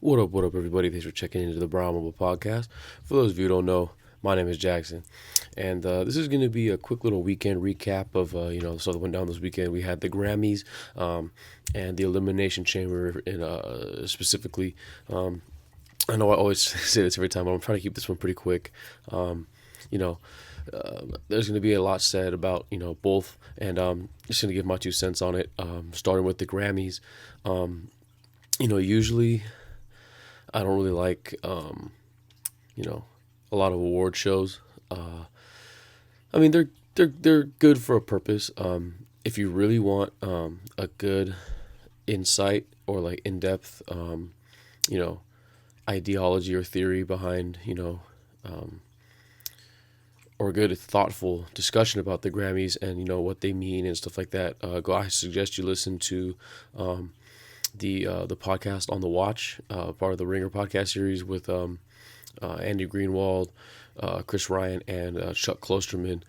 What up, everybody? Thanks for checking into the Mamba podcast. For those of you who don't know, my name is Jackson, and this is going to be a quick little weekend recap of, so that went down this weekend. We had the Grammys and the Elimination Chamber, specifically. I know I always say this every time, but I'm trying to keep this one pretty quick. You know, there's going to be a lot said about, both, and just going to give my 2 cents on it, starting with the Grammys. Usually I don't really like, a lot of award shows. They're good for a purpose. If you really want a good insight or like in depth, ideology or theory behind, or a good thoughtful discussion about the Grammys and what they mean and stuff like that, I suggest you listen to the podcast On the Watch, part of the Ringer podcast series with Andy Greenwald, Chris Ryan, and Chuck Klosterman.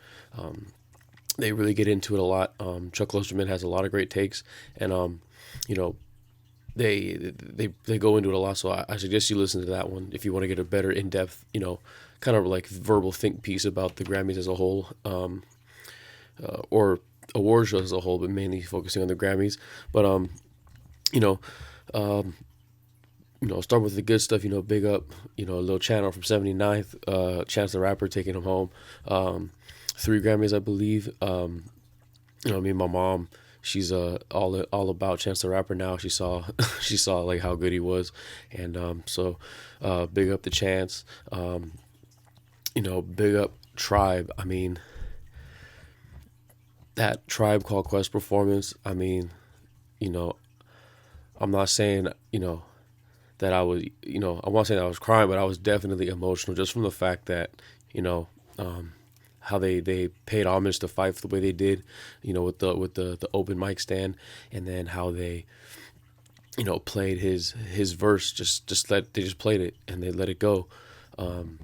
They really get into it a lot. Chuck Klosterman has a lot of great takes, and they go into it a lot. So I suggest you listen to that one if you want to get a better in depth, kind of like verbal think piece about the Grammys as a whole, or award shows as a whole, but mainly focusing on the Grammys. But start with the good stuff, big up, a little channel from 79th, Chance the Rapper taking him home. 3 Grammys, I believe. Me and my mom, she's all about Chance the Rapper now. She saw she saw like how good he was, and so big up the Chance. Big up Tribe. I mean, that Tribe Called Quest performance. I mean, I'm not saying, that I was, I'm not saying I was crying, but I was definitely emotional just from the fact that, how they paid homage to Fife the way they did, with the open mic stand, and then how they, played his verse, they just played it and they let it go, on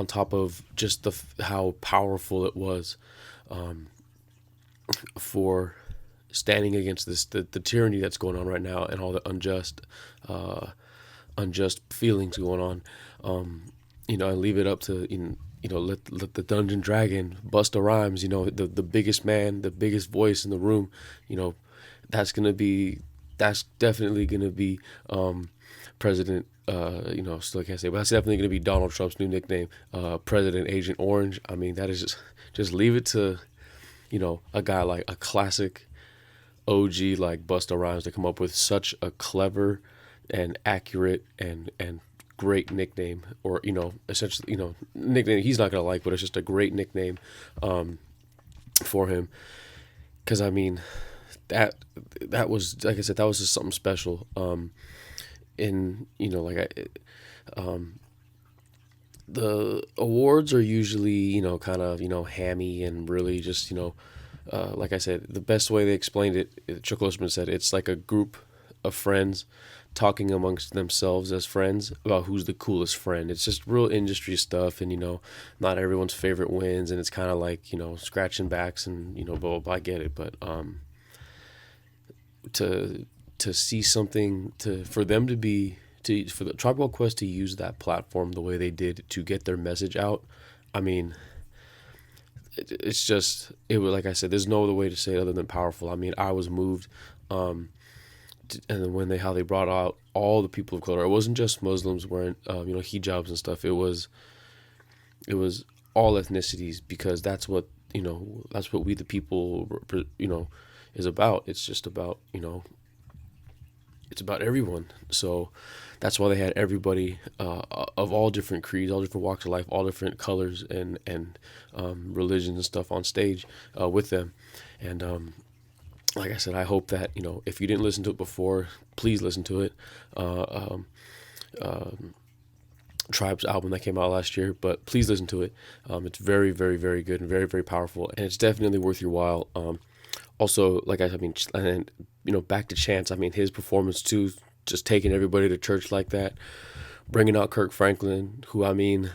top of just how powerful it was, for standing against the tyranny that's going on right now and all the unjust feelings going on, and leave it up to let the Dungeon Dragon Busta Rhymes, the biggest man, the biggest voice in the room, that's definitely gonna be President. Still can't say, but that's definitely gonna be Donald Trump's new nickname, President Agent Orange. I mean, that is just leave it to a guy like a classic OG like Busta Rhymes to come up with such a clever and accurate and great nickname, or essentially nickname he's not gonna like, but it's just a great nickname for him, because I mean that was, like I said, that was just something special. The awards are usually kind of hammy and really just like I said, the best way they explained it, Chuck Klosterman said, it's like a group of friends talking amongst themselves as friends about who's the coolest friend. It's just real industry stuff, and not everyone's favorite wins, and it's kind of like scratching backs and blah, blah, blah. I get it, but to see something, for the Tribe Called Quest to use that platform the way they did to get their message out, I mean, it was, like I said, there's no other way to say it other than powerful. I mean, I was moved, and then how they brought out all the people of color. It wasn't just Muslims wearing hijabs and stuff. It was all ethnicities, because that's what we the people is about. It's just about it's about everyone. So that's why they had everybody of all different creeds, all different walks of life, all different colors and religions and stuff on stage with them. And like I said, I hope that if you didn't listen to it before, please listen to it. Tribe's album that came out last year, but please listen to it. It's very, very, very good and very, very powerful, and it's definitely worth your while. Also, like I mean, and back to Chance. I mean, his performance too, just taking everybody to church like that, bringing out Kirk Franklin, who, I mean,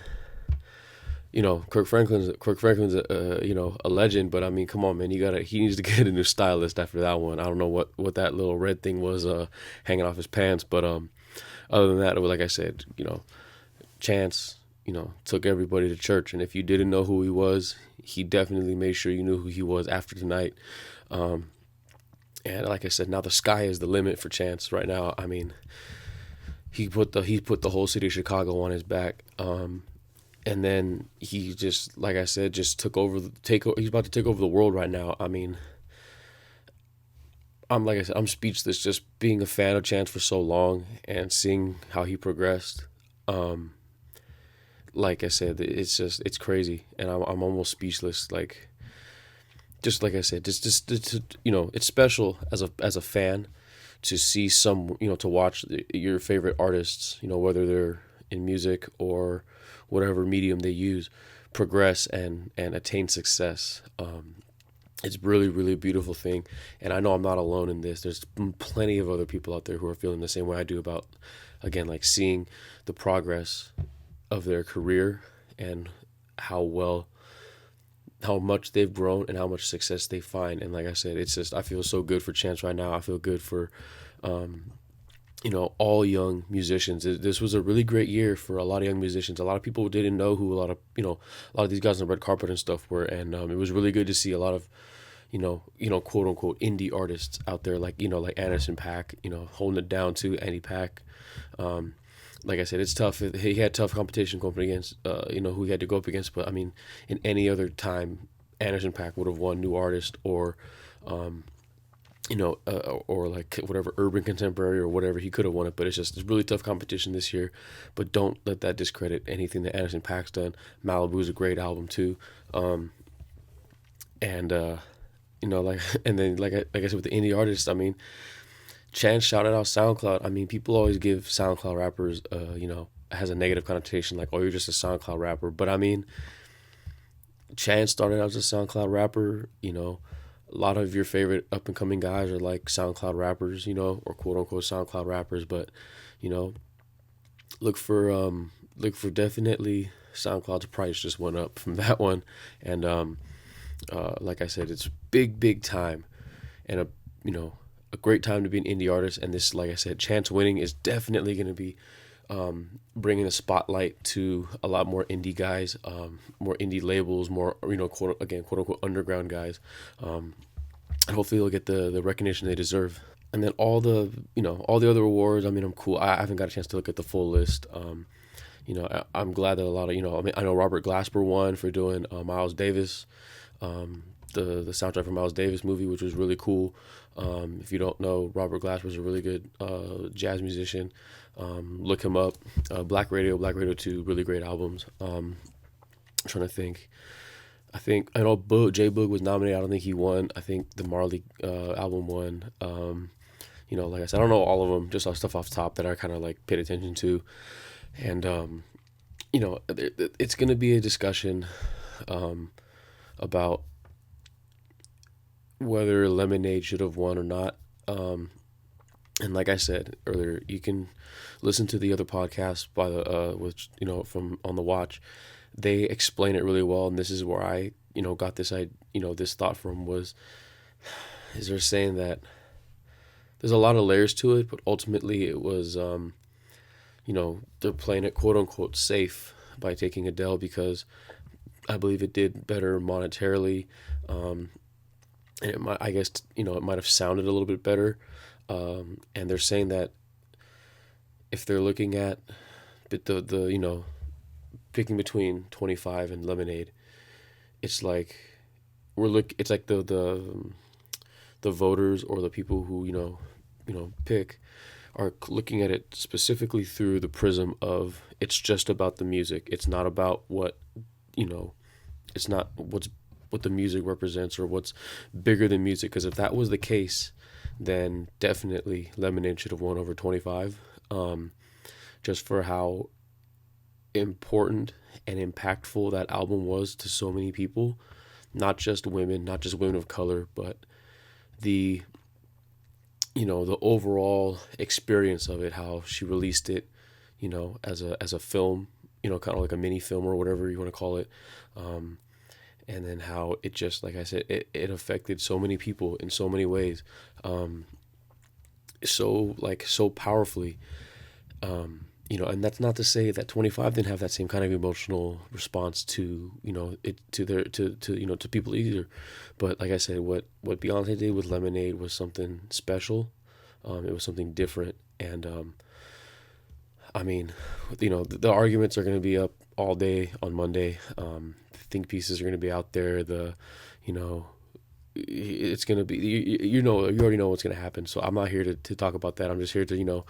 Kirk Franklin's a legend, but I mean, come on, man, he needs to get a new stylist after that one. I don't know what that little red thing was hanging off his pants, but other than that, like I said, Chance, took everybody to church, and if you didn't know who he was, he definitely made sure you knew who he was after tonight. Um, and like I said, now the sky is the limit for Chance right now. I mean, he put the whole city of Chicago on his back. And then he just, like I said, just took over. He's about to take over the world right now. I mean, like I said, I'm speechless just being a fan of Chance for so long and seeing how he progressed. Um, like I said, it's crazy, and I'm almost speechless. Just like I said, it's special as a fan to see to watch your favorite artists, whether they're in music or whatever medium they use, progress and attain success. It's really, really a beautiful thing. And I know I'm not alone in this. There's plenty of other people out there who are feeling the same way I do about, again, like seeing the progress of their career and how well, how much they've grown and how much success they find. And like I said, it's just, I feel so good for Chance right now. I feel good for, um, all young musicians. This was a really great year for a lot of young musicians. A lot of people didn't know who a lot of these guys on the red carpet and stuff were, and it was really good to see a lot of, quote unquote indie artists out there, like Anderson .Paak, holding it down to Andy Pack. Um, like I said, it's tough. He had tough competition going against, who he had to go up against. But I mean, in any other time, Anderson .Paak would have won New Artist um, or like whatever urban contemporary or whatever, he could have won it. But it's really tough competition this year. But don't let that discredit anything that Anderson .Paak's done. Malibu's a great album too, and like and then like I said with the indie artists, I mean, Chance shouted out SoundCloud. I mean, people always give SoundCloud rappers, has a negative connotation, like, oh, you're just a SoundCloud rapper. But I mean, Chance started out as a SoundCloud rapper. A lot of your favorite up and coming guys are like SoundCloud rappers, or quote unquote SoundCloud rappers. But you know, look for definitely SoundCloud's price just went up from that one, and like I said, it's big time, and a great time to be an indie artist. And this, like I said, Chance winning is definitely going to be bringing the spotlight to a lot more indie guys, more indie labels, more quote unquote underground guys, and hopefully they'll get the recognition they deserve. And then all the other awards. I mean, I'm cool. I haven't got a chance to look at the full list. I'm glad that a lot of I mean, I know Robert Glasper won for doing Miles Davis, the soundtrack for Miles Davis movie, which was really cool. If you don't know, Robert Glasper is a really good jazz musician. Look him up. Black Radio, Black Radio 2, really great albums. I'm trying to think. I know J Boog was nominated. I don't think he won. I think the Marley album won. Like I said, I don't know all of them. Just all stuff off the top that I kind of like paid attention to, and it's gonna be a discussion about whether Lemonade should have won or not. And like I said earlier, you can listen to the other podcasts by the which from On the Watch. They explain it really well, and this is where I got this thought from is they're saying that there's a lot of layers to it, but ultimately it was they're playing it quote unquote safe by taking Adele because I believe it did better monetarily, and it might, I guess, it might have sounded a little bit better. And they're saying that if they're looking at the picking between 25 and Lemonade, it's like it's like the voters or the people who pick are looking at it specifically through the prism of it's just about the music. It's not about it's not what the music represents or what's bigger than music. Because if that was the case, then definitely Lemonade should have won over 25. Just for how important and impactful that album was to so many people, not just women of color, but the the overall experience of it, how she released it, as a film, kind of like a mini film or whatever you want to call it. Um, and then how it just, like I said, it affected so many people in so many ways, um, so powerfully. And that's not to say that 25 didn't have that same kind of emotional response to, it, to their to people either. But like I said, what Beyonce did with Lemonade was something special. It was something different. And I mean, the arguments are going to be up all day on Monday. Think pieces are going to be out there. You know, it's going to be, you already know what's going to happen. So I'm not here to talk about that. I'm just here to,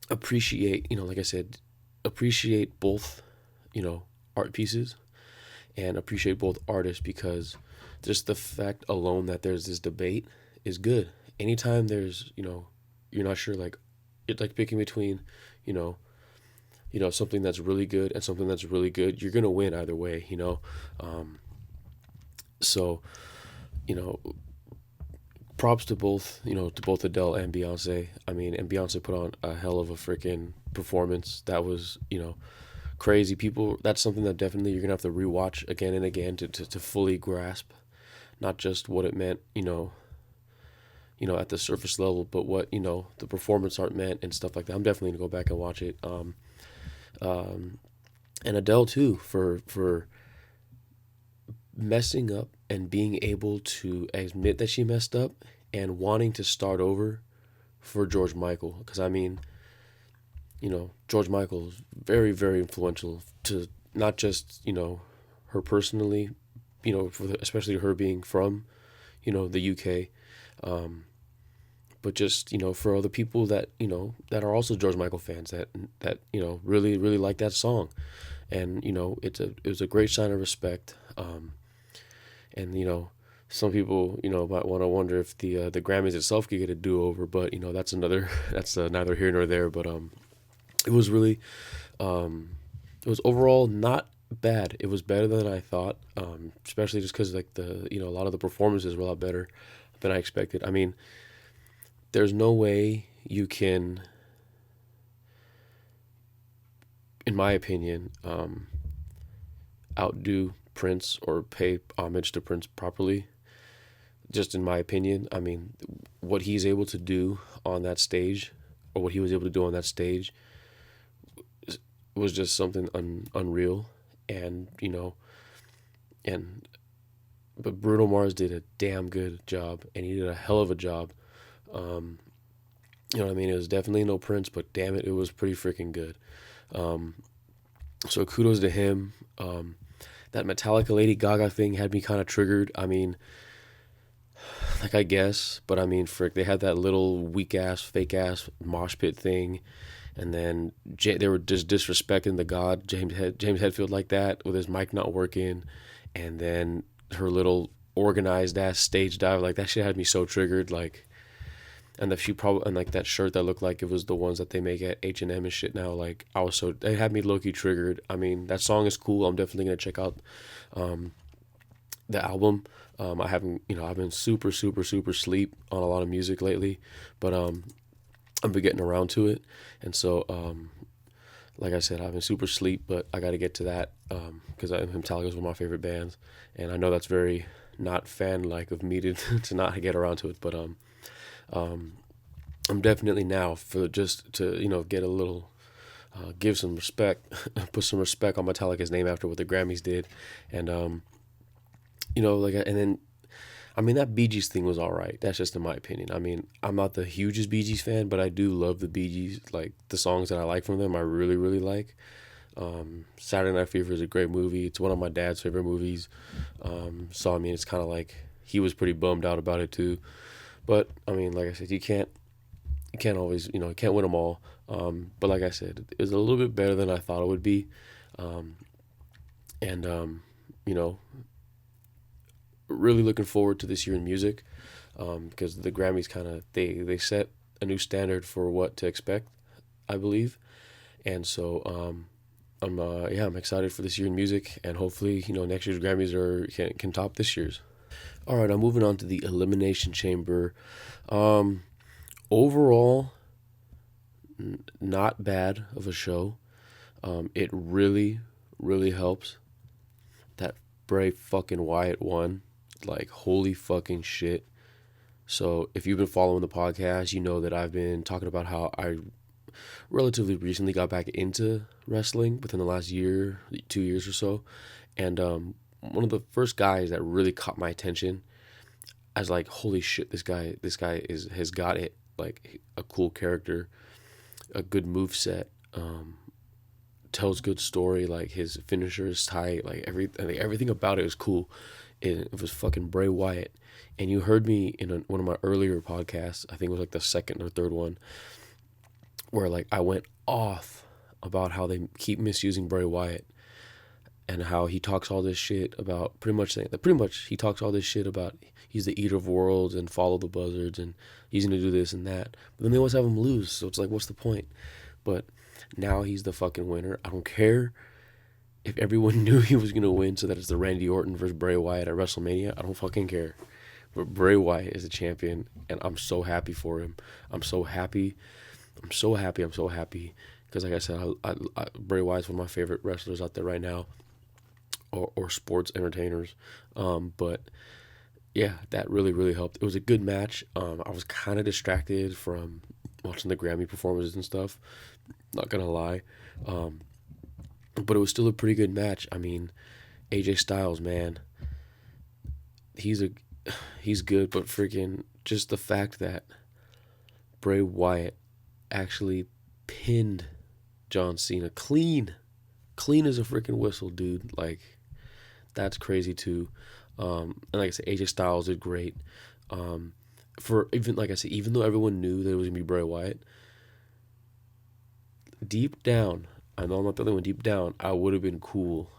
appreciate, like I said, appreciate both, art pieces, and appreciate both artists, because just the fact alone that there's this debate is good. Anytime there's, you're not sure, like, it's like picking between, you know, something that's really good and something that's really good, you're gonna win either way, So, you know, props to both Adele and Beyonce. I mean, and Beyonce put on a hell of a freaking performance. That was, crazy. People, that's something that definitely you're gonna have to rewatch again and again to fully grasp, not just what it meant, at the surface level, but what, the performance art meant and stuff like that. I'm definitely gonna go back and watch it. Um, and Adele too, for messing up and being able to admit that she messed up and wanting to start over for George Michael. Because I mean, George Michael is very, very influential to not just, her personally, especially her being from, the UK, but just, for other people that, that are also George Michael fans that, really, really like that song. And, it was a great sign of respect. And, some people, might want to wonder if the Grammys itself could get a do-over, but, that's neither here nor there. But, it was really, it was overall not bad. It was better than I thought, especially just because, like, a lot of the performances were a lot better than I expected. I mean, there's no way you can, in my opinion, outdo Prince or pay homage to Prince properly. Just in my opinion, I mean, what he's able to do on that stage, or what he was able to do on that stage, was just something unreal. And and but Bruno Mars did a damn good job, and he did a hell of a job. Um, you know what I mean? It was definitely no Prince, but damn it, it was pretty freaking good. Um, so kudos to him. That Metallica Lady Gaga thing had me kind of triggered. I mean, like, I guess, but I mean, frick, they had that little weak ass, fake ass mosh pit thing, and then they were just disrespecting the god James Hetfield like that with his mic not working, and then her little organized ass stage dive, like, that shit had me so triggered, like. And that she probably, and like that shirt that looked like it was the ones that they make at H&M and shit now, like, I was so, it had me low-key triggered. I mean, that song is cool. I'm definitely gonna check out the album. I haven't, I've been super, super, super sleep on a lot of music lately, but I've been getting around to it. And so, like I said, I've been super sleep, but I got to get to that, because Metallica is one of my favorite bands, and I know that's very not fan-like of me to to not get around to it, but I'm definitely now, for just to, get a little, give some respect, put some respect on Metallica's name after what the Grammys did. And, like, and then, I mean, that Bee Gees thing was all right. That's just in my opinion. I mean, I'm not the hugest Bee Gees fan, but I do love the Bee Gees. Like, the songs that I like from them, I really, really like. Saturday Night Fever is a great movie. It's one of my dad's favorite movies. So, I mean, it's kind of like he was pretty bummed out about it too. But I mean, like I said, you can't always, you can't win them all. But like I said, it was a little bit better than I thought it would be. And you know, really looking forward to this year in music, because the Grammys kind of they set a new standard for what to expect, I believe. And so I'm excited for this year in music, and hopefully, next year's Grammys can top this year's. All right, I'm moving on to the Elimination Chamber. Overall, not bad of a show. It really, really helps that Bray fucking Wyatt won. Like, holy fucking shit. So, if you've been following the podcast, you know that I've been talking about how I relatively recently got back into wrestling within the last year, 2 years or so. And one of the first guys that really caught my attention as like, holy shit, this guy has got it. Like, a cool character, a good move set, tells good story. Like, his finisher is tight. Like, everything about it is cool. It was fucking Bray Wyatt. And you heard me in one of my earlier podcasts. I think it was like the second or third one, where like I went off about how they keep misusing Bray Wyatt and how he talks all this shit about pretty much he talks all this shit about he's the eater of worlds and follow the buzzards and he's gonna do this and that. But then they always have him lose, so it's like, what's the point? But now he's the fucking winner. I don't care if everyone knew he was gonna win, so that it's the Randy Orton versus Bray Wyatt at WrestleMania. I don't fucking care. But Bray Wyatt is the champion, and I'm so happy for him. I'm so happy. I'm so happy. I'm so happy because, like I said, Bray Wyatt's one of my favorite wrestlers out there right now, or sports entertainers. But yeah, that really, really helped. It was a good match. I was kind of distracted from watching the Grammy performances and stuff. Not gonna lie, but it was still a pretty good match. I mean, AJ Styles, man, he's good, but freaking just the fact that Bray Wyatt actually pinned John Cena clean as a freaking whistle, dude. Like, that's crazy too. And like I said, AJ Styles did great. For even, like I said, even though everyone knew that it was gonna be Bray Wyatt, deep down, I know I'm not the only one. Deep down, I would have been cool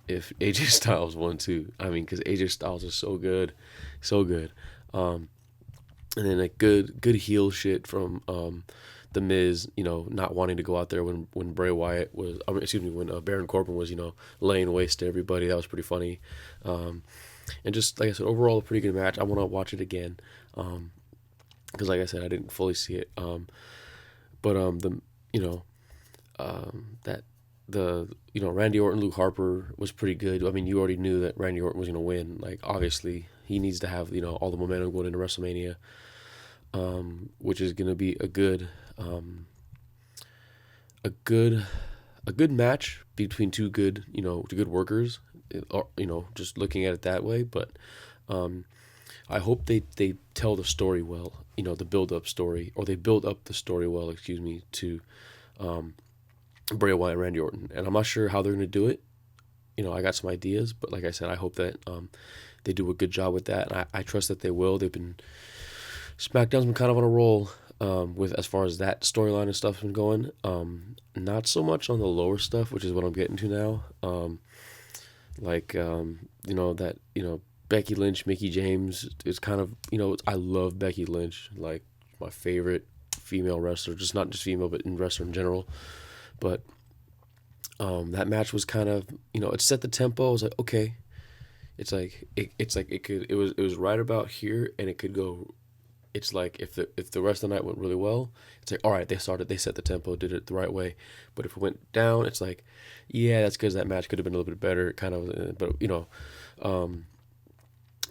if AJ Styles won too. I mean, because AJ Styles is so good, so good. And then like good heel shit from the Miz, not wanting to go out there when Bray Wyatt was, when Baron Corbin was, laying waste to everybody. That was pretty funny. And just like I said, overall a pretty good match. I want to watch it again, because like I said, I didn't fully see it. But Randy Orton, Luke Harper was pretty good. I mean, you already knew that Randy Orton was gonna win. Like, obviously, he needs to have all the momentum going into WrestleMania, which is gonna be a good match between two good workers. Or, just looking at it that way. But I hope they tell the story well. The build up story, or they build up the story well. Excuse me, to Bray Wyatt and Randy Orton, and I'm not sure how they're going to do it. I got some ideas, but like I said, I hope that they do a good job with that, and I trust that they will. SmackDown's been kind of on a roll with as far as that storyline and stuff's been going. Not so much on the lower stuff, which is what I'm getting to now. Becky Lynch, Mickie James is kind of, I love Becky Lynch, like my favorite female wrestler, just not just female, but in wrestler in general. But that match was kind of, it set the tempo. I was like, okay, it was right about here, and it could go. It's like if the rest of the night went really well, it's like, all right, they set the tempo, did it the right way. But if it went down, it's like, yeah, that's because that match could have been a little bit better, kind of. But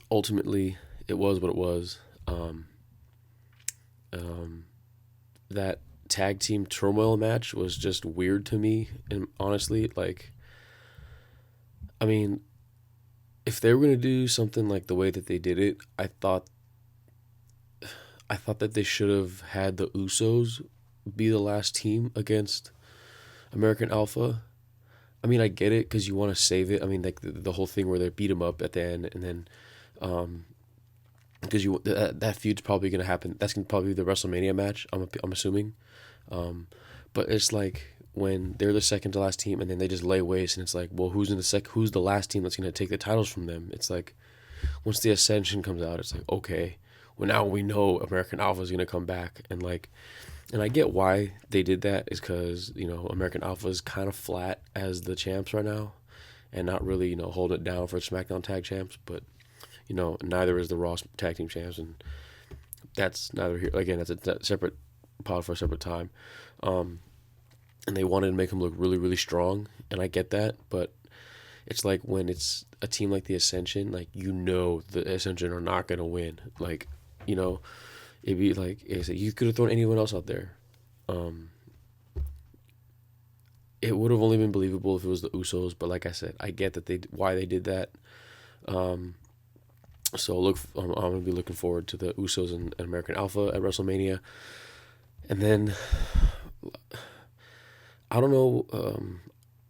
ultimately, it was what it was. That tag team turmoil match was just weird to me, and honestly, like, I mean, if they were gonna do something like the way that they did it, I thought that they should have had the Usos be the last team against American Alpha. I mean, I get it because you want to save it. I mean, like the whole thing where they beat him up at the end, and then because that feud's probably gonna happen. That's gonna probably be the WrestleMania match. I'm assuming. But it's like when they're the second to last team, and then they just lay waste, and it's like, well, who's the last team that's gonna take the titles from them? It's like, once the Ascension comes out, it's like, okay, well, now we know American Alpha is gonna come back, and I get why they did that, is because American Alpha is kind of flat as the champs right now, and not really holding it down for SmackDown Tag Champs, but neither is the Raw Tag Team Champs, and that's neither here. Again, that's a separate pod for a separate time. and they wanted to make him look really, really strong, and I get that, but it's like when it's a team like the Ascension, like the Ascension are not gonna win. Like, you know, it'd be like I said, you could have thrown anyone else out there. Um, it would have only been believable if it was the Usos, but like I said, I get that they why they did that. Um, so I'm gonna be looking forward to the Usos and American Alpha at WrestleMania, and then I don't know.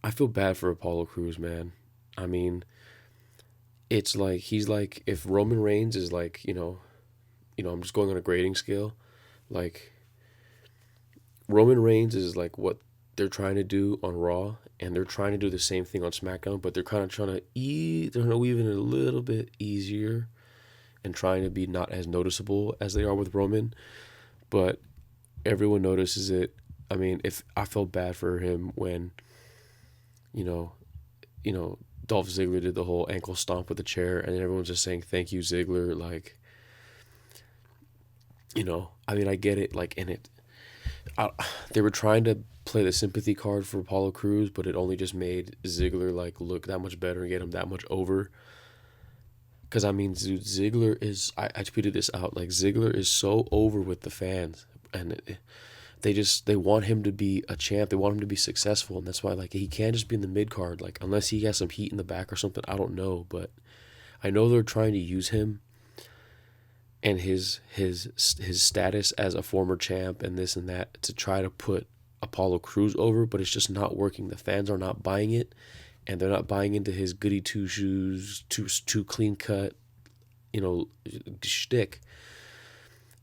I feel bad for Apollo Crews, man. I mean, it's like he's like if Roman Reigns is like I'm just going on a grading scale, like Roman Reigns is like what they're trying to do on Raw, and they're trying to do the same thing on SmackDown, but they're kind of they're trying to weave in a little bit easier and trying to be not as noticeable as they are with Roman, but everyone notices it. I mean, if I felt bad for him when, you know, Dolph Ziggler did the whole ankle stomp with the chair, and everyone's just saying thank you, Ziggler. Like, I mean, I get it. Like, and I, they were trying to play the sympathy card for Apollo Crews, but it only just made Ziggler like look that much better and get him that much over. Because I mean, dude, Ziggler is. I tweeted this out. Like, Ziggler is so over with the fans, and they want him to be a champ. They want him to be successful, and that's why like he can't just be in the mid card. Like, unless he has some heat in the back or something. I don't know, but I know they're trying to use him and his status as a former champ and this and that to try to put Apollo Crews over, but it's just not working. The fans are not buying it, and they're not buying into his goody two shoes, too clean cut, shtick.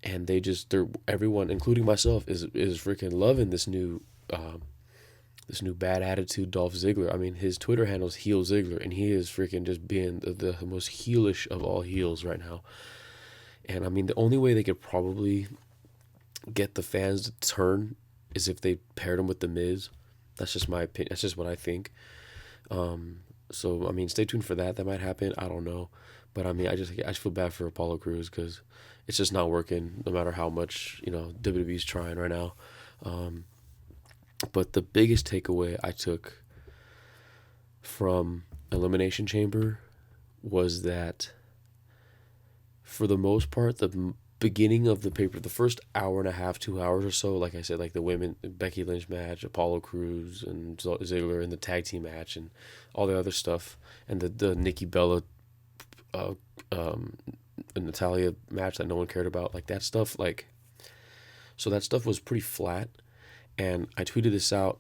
And they're everyone, including myself, is freaking loving this new bad attitude Dolph Ziggler. I mean, his Twitter handle's Heel Ziggler, and he is freaking just being the most heelish of all heels right now. And I mean, the only way they could probably get the fans to turn is if they paired him with The Miz. That's just my opinion. That's just what I think. So I mean, stay tuned for that. That might happen. I don't know, but I mean, I just feel bad for Apollo Crews because it's just not working. No matter how much WWE's trying right now. But the biggest takeaway I took from Elimination Chamber was that, for the most part, the beginning of the paper, the first hour and a half, 2 hours or so, like I said, like the women, Becky Lynch match, Apollo Crews and Ziggler, and the tag team match, and all the other stuff, and the Nikki Bella, and Natalia match that no one cared about, like that stuff, so that stuff was pretty flat, and I tweeted this out,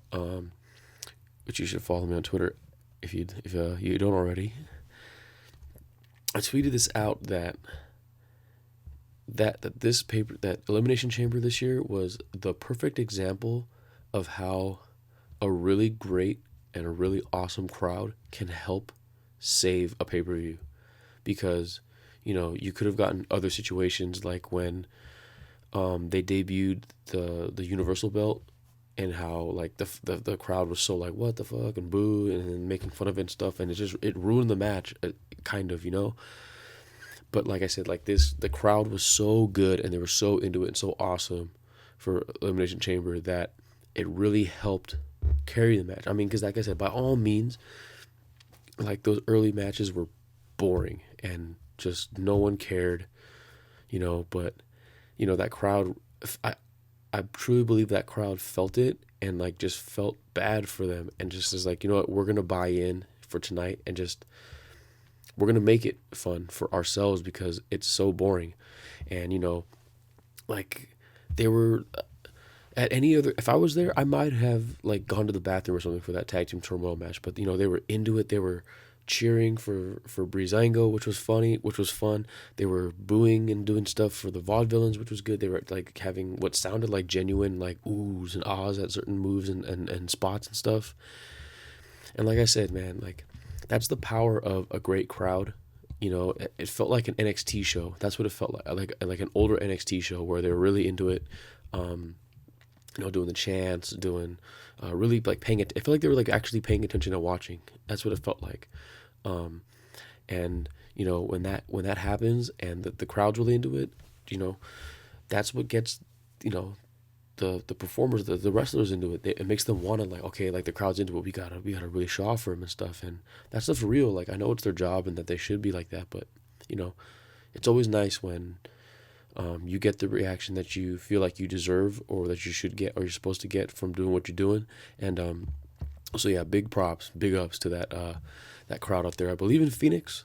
which you should follow me on Twitter if you don't already. I tweeted this out that this paper, that Elimination Chamber this year, was the perfect example of how a really great and a really awesome crowd can help save a pay-per-view. Because, you could have gotten other situations like when they debuted the Universal belt, and how like the crowd was so like, what the fuck, and boo, and making fun of it and stuff, and it ruined the match, kind of, But like I said, like the crowd was so good, and they were so into it and so awesome for Elimination Chamber that it really helped carry the match. I mean, because like I said, by all means, like those early matches were boring and just no one cared, But that crowd, I truly believe that crowd felt it and like just felt bad for them, and just is like, what, we're gonna buy in for tonight, and just we're gonna make it fun for ourselves because it's so boring. And like they were at any other, if I was there, I might have like gone to the bathroom or something for that tag team turmoil match, but they were into it. They were cheering for Breezango, which was funny, which was fun. They were booing and doing stuff for the Vaudevillains, which was good. They were like having what sounded like genuine like oohs and ahs at certain moves and spots and stuff. And like I said, man, like that's the power of a great crowd. It felt like an NXT show. That's what it felt like an older NXT show where they were really into it. Doing the chants, doing really like paying it. I feel like they were like actually paying attention and watching. That's what it felt like. And when that happens and the crowd's really into it, that's what gets the performers, the wrestlers into it. It makes them want to, like, okay, like the crowd's into it. We gotta really show off for them and stuff. And that stuff's real. Like, I know it's their job and that they should be like that, but you know, it's always nice when you get the reaction that you feel like you deserve or that you should get or you're supposed to get from doing what you're doing. And so yeah, big props, big ups to that crowd out there. I believe in Phoenix.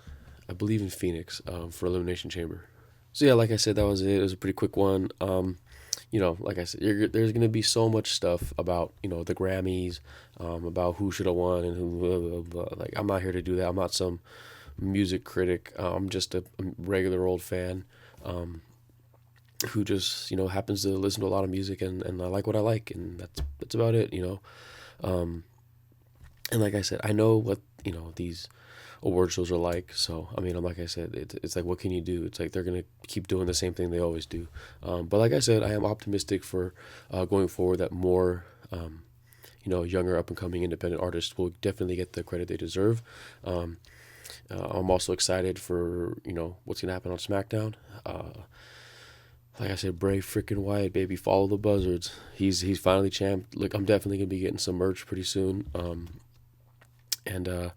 I believe in Phoenix for Elimination Chamber. So yeah, like I said, that was it. It was a pretty quick one. Like I said, there's gonna be so much stuff about the Grammys, about who should have won and who. Blah, blah, blah. Like, I'm not here to do that. I'm not some music critic. I'm just a regular old fan, who just happens to listen to a lot of music, and I like what I like, and that's about it. And like I said, I know what these award shows are like. So I mean, like I said, it's like, what can you do? It's like they're gonna keep doing the same thing they always do. But like I said, I am optimistic for going forward that more younger up and coming independent artists will definitely get the credit they deserve. I'm also excited for what's gonna happen on SmackDown. Like I said, Bray freaking Wyatt, baby, follow the buzzards. He's finally champ. Like, I'm definitely gonna be getting some merch pretty soon. And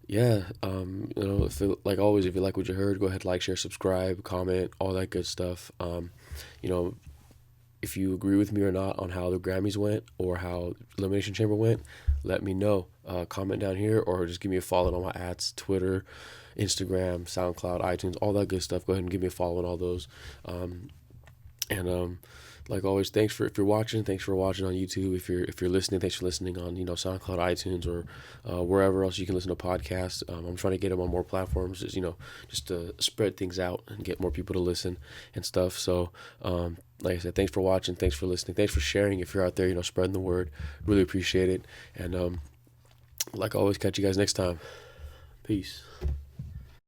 yeah, like always, if you like what you heard, go ahead, like, share, subscribe, comment, all that good stuff. You know, if you agree with me or not on how the Grammys went or how Elimination Chamber went, let me know. Comment down here or just give me a follow on my ads, Twitter, Instagram, SoundCloud, iTunes, all that good stuff. Go ahead and give me a follow on all those. And like always, if you're watching, thanks for watching on YouTube. If you're listening, thanks for listening on SoundCloud, iTunes, or wherever else you can listen to podcasts. I'm trying to get them on more platforms, just to spread things out and get more people to listen and stuff. So like I said, thanks for watching, thanks for listening, thanks for sharing. If you're out there, spreading the word, really appreciate it. And like always, catch you guys next time. Peace.